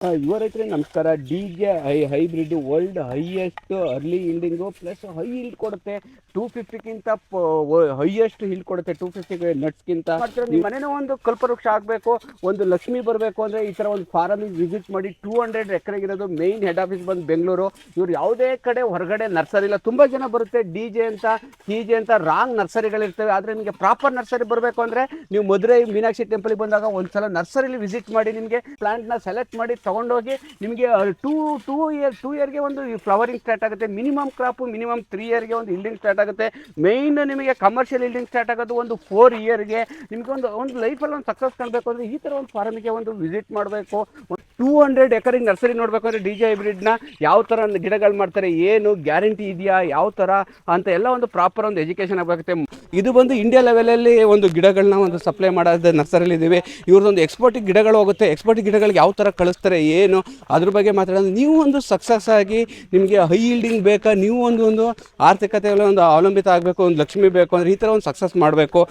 ಯುವ ರೈತರೇ ನಮಸ್ಕಾರ. DJ hybrid world highest early yielding plus high yield ಕೊಡುತ್ತೆ. 250ಕ್ಕಿಂತ ಹೈಯೆಸ್ಟ್ ಈಲ್ಡ್ ಕೊಡುತ್ತೆ 250 ನಟ್ಸ್ಗಿಂತ. ನಿಮ್ಮ ಮನೇನೋ ಒಂದು ಕಲ್ಪವೃಕ್ಷ ಆಗಬೇಕು, ಒಂದು ಲಕ್ಷ್ಮಿ ಬರಬೇಕು ಅಂದರೆ ಈ ಥರ ಒಂದು ಫಾರಮಿಗೆ ವಿಸಿಟ್ ಮಾಡಿ. 200 ಎಕರೆಗಿರೋದು, ಮೇಯ್ನ್ ಹೆಡ್ ಆಫೀಸ್ ಬಂದು ಬೆಂಗಳೂರು. ಇವ್ರು ಯಾವುದೇ ಕಡೆ ಹೊರಗಡೆ ನರ್ಸರಿ ಇಲ್ಲ. ತುಂಬ ಜನ ಬರುತ್ತೆ ಡಿಜೆ ಅಂತ ಕೆ ಅಂತ ರಾಂಗ್ ನರ್ಸರಿಗಳಿರ್ತವೆ. ಆದರೆ ನಿಮಗೆ ಪ್ರಾಪರ್ ನರ್ಸರಿ ಬರಬೇಕು ಅಂದರೆ ನೀವು ಮದುರೈ ಮೀನಾಕ್ಷಿ ಟೆಂಪಲ್ಗೆ ಬಂದಾಗ ಒಂದ್ಸಲ ನರ್ಸರಿಲಿ ವಿಸಿಟ್ ಮಾಡಿ. ನಿಮಗೆ ಪ್ಲಾಂಟ್ನ ಸೆಲೆಕ್ಟ್ ಮಾಡಿ ತಗೊಂಡೋಗಿ ನಿಮಗೆ ಟೂ ಇಯರ್ಗೆ ಒಂದು ಫ್ಲವರಿಂಗ್ ಸ್ಟಾರ್ಟ್ ಆಗುತ್ತೆ. ಮಿನಿಮಮ್ ಕ್ರಾಪು ಮಿನಿಮಮ್ 3 ಇಯರ್ಗೆ ಒಂದು ಇಲ್ಡಿಂಗ್ ಸ್ಟಾರ್ಟ್ ಆಗುತ್ತೆ. ಮೇಯ್ನ್ ನಿಮಗೆ ಕಮರ್ಷಿಯಲ್ ಇಲ್ಡಿಂಗ್ ಸ್ಟಾರ್ಟ್ ಆಗೋದು ಒಂದು 4 ಇಯರ್ಗೆ. ನಿಮಗೆ ಒಂದು ಲೈಫಲ್ಲಿ ಒಂದು ಸಕ್ಸಸ್ ಕಾಣಬೇಕು ಅಂದರೆ ಈ ಥರ ಒಂದು ಫಾರ್ಮಿಗೆ ಒಂದು ವಿಸಿಟ್ ಮಾಡಬೇಕು. 200 ಎಕರೆಗೆ ನರ್ಸರಿ ನೋಡಬೇಕು ಅಂದರೆ ಡಿಜೆ ಹೈಬ್ರಿಡ್ನ ಯಾವ ಥರ ಗಿಡಗಳು ಮಾಡ್ತಾರೆ, ಏನು ಗ್ಯಾರಂಟಿ ಇದೆಯಾ, ಯಾವ ಥರ ಅಂತ ಎಲ್ಲ ಒಂದು ಪ್ರಾಪರ್ ಒಂದು ಎಜುಕೇಷನ್ ಆಗಬೇಕಾಗುತ್ತೆ. ಇದು ಬಂದು ಇಂಡಿಯಾ ಲೆವೆಲಲ್ಲಿ ಒಂದು ಗಿಡಗಳನ್ನ ಒಂದು ಸಪ್ಲೈ ಮಾಡೋದು ನರ್ಸರಿಲಿ ಇದ್ದೀವಿ. ಇವ್ರದ್ದೊಂದು ಎಕ್ಸ್ಪೋರ್ಟಿಗೆ ಗಿಡಗಳು ಹೋಗುತ್ತೆ. ಎಕ್ಸ್ಪೋರ್ಟಿಗೆ ಗಿಡಗಳಿಗೆ ಯಾವ ಥರ ಕಳಿಸ್ತಾರೆ, ಏನು ಅದ್ರ ಬಗ್ಗೆ ಮಾತಾಡೋದು. ನೀವು ಒಂದು ಸಕ್ಸಸ್ ಆಗಿ ನಿಮಗೆ ಹೈ ಈಲ್ಡಿಂಗ್ ಬೇಕಾ, ನೀವು ಒಂದು ಆರ್ಥಿಕತೆಯಲ್ಲಿ ಒಂದು ಅವಲಂಬಿತ ಆಗಬೇಕು, ಒಂದು ಲಕ್ಷ್ಮಿ ಬೇಕು ಅಂದರೆ ಈ ಥರ ಒಂದು ಸಕ್ಸಸ್ ಮಾಡಬೇಕು.